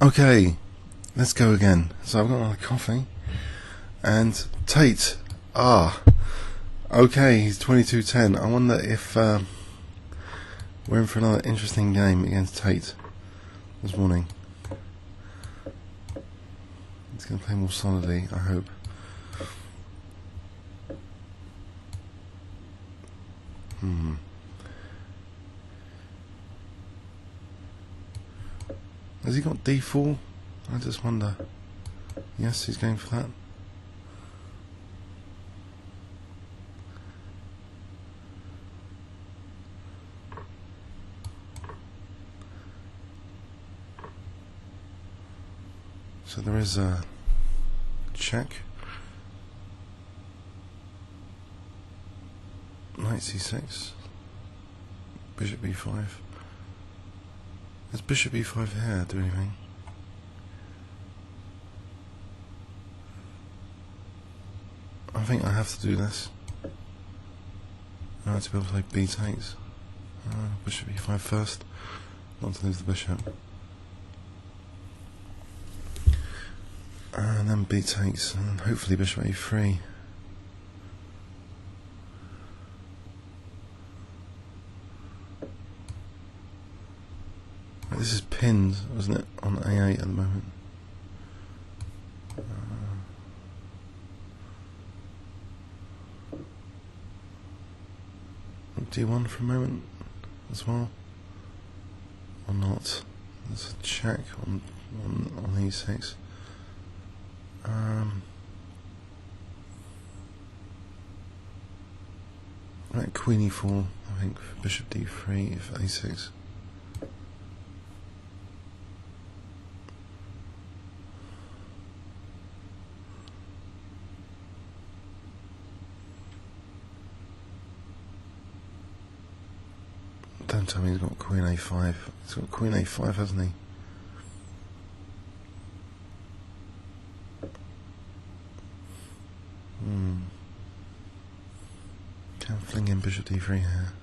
Okay, let's go again. So I've got another coffee. And Tate. Okay, he's 22-10. I wonder if we're in for another interesting game against Tate this morning. He's going to play more solidly, I hope. Has he got D4? I just wonder. Yes, he's going for that. So there is a check. Knight C6. Bishop B5. Does Bishop E5 here do anything? I think I have to do this. To be able to play B takes. Bishop E5 first. Not to lose the bishop. And then B takes, and hopefully Bishop A3. This is pinned, wasn't it, on A8 at the moment. D1 for a moment as well, or not? There's a check on E6. Right, Queen E4, I think, for Bishop D3 for A6. Don't tell me he's got Queen A5. He's got Queen A5, hasn't he? Can fling in Bishop D3 here.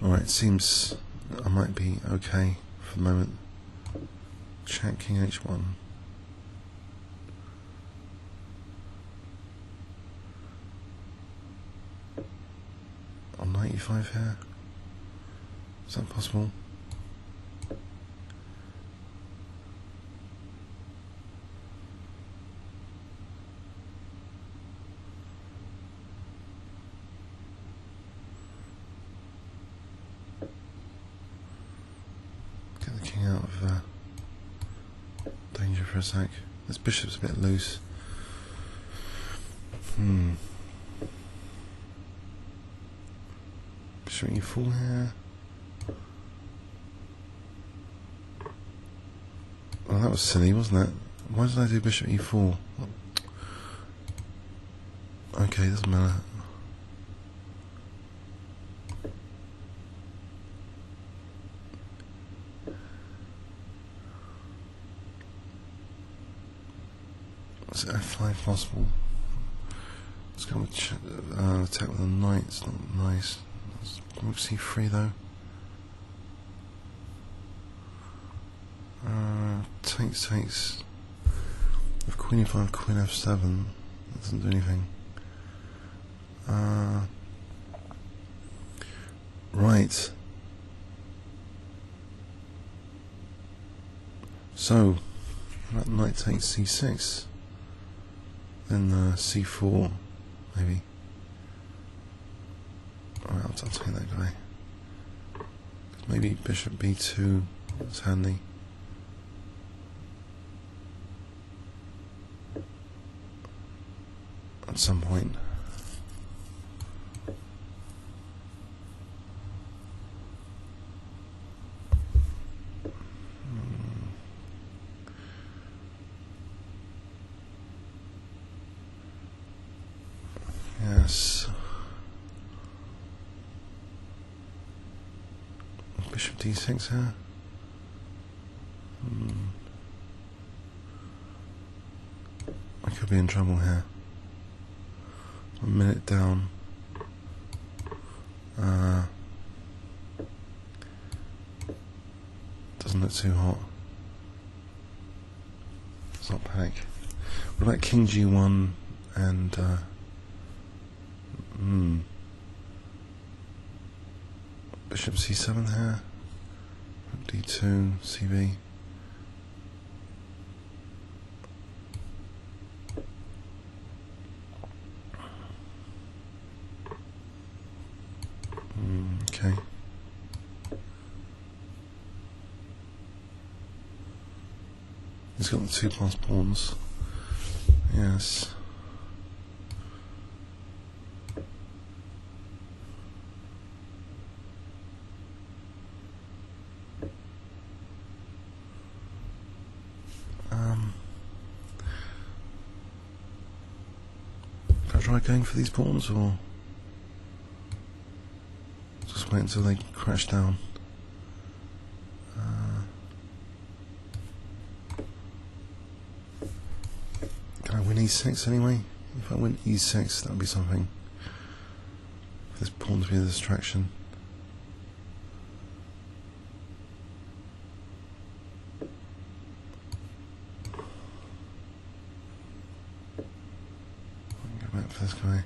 Alright, seems I might be okay for the moment. Check King H1. On 95 here. Is that possible? Get the king out of danger for a sec. This bishop's a bit loose. Bishop E4 here. Well, that was silly, wasn't it? Why did I do Bishop E4? Okay, doesn't matter. Is F5 possible? Let's go with attack with a knight. It's not nice. Rook C3 though. Takes with Queen E5, Queen F7. That doesn't do anything. Right. So that knight takes C6. Then C4, maybe. Alright, I'll take that guy. Maybe Bishop B2 is handy. At some point. Yes. Bishop D6 here. I could be in trouble here. A minute down. Doesn't look too hot. Let's not panic. What about King G1 and Bishop C7 here? D2 CB. Okay. He's got the 2+ pawns. Yes. Can I try going for these pawns, or just wait until they crash down? Can I win E6 anyway? If I win E6, that would be something. For this pawn to be a distraction. Go back for this guy.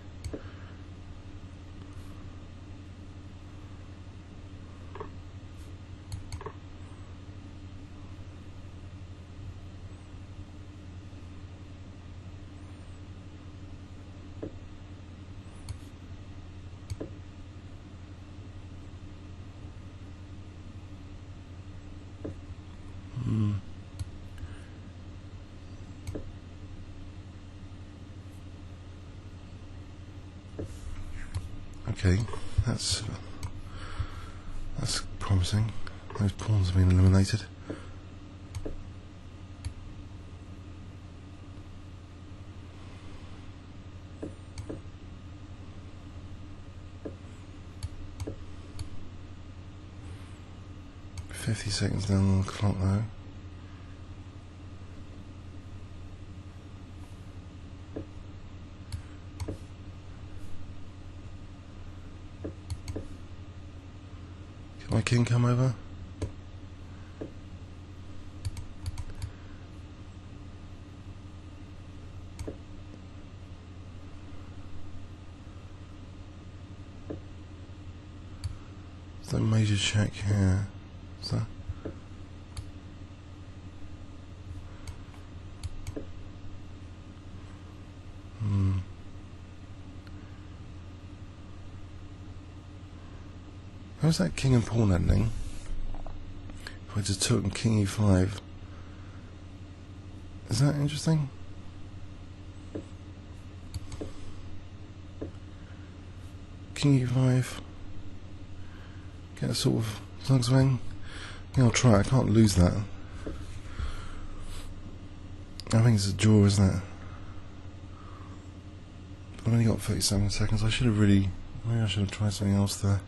Okay, that's promising. Those pawns have been eliminated. "50 seconds down on the clock though. My king come over? Is that a major check here? Is that? How's that king and pawn ending? If I just took King E5, is that interesting? King E5, get a sort of zug swing. Yeah, I'll try. I can't lose that. I think it's a draw, isn't it? But I've only got 37 seconds. I should have maybe I should have tried something else there.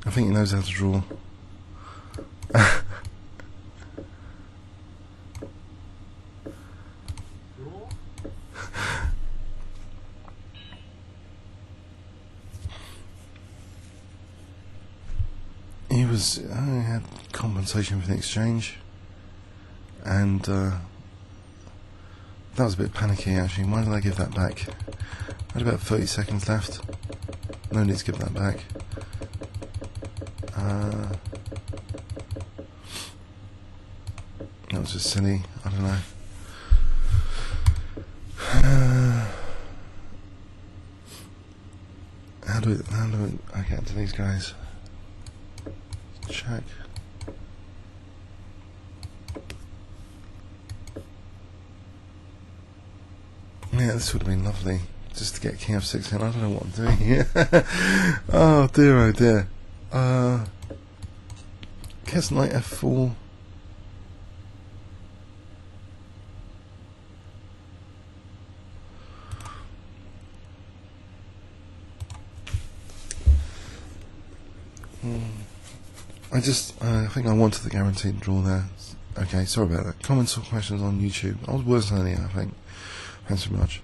I think he knows how to draw. I had compensation for the exchange, and that was a bit panicky actually. Why did I give that back? I had about 30 seconds left. No need to give that back. That was just silly. I don't know. How do I get into these guys? Check. Yeah, this would have been lovely. just to get king f6 in. I don't know what I'm doing here. Oh dear, oh dear. Guess knight f4. I think I wanted the guaranteed draw there. Okay, sorry about that. Comments or questions on YouTube. I was worse than anything, I think. Thanks very much.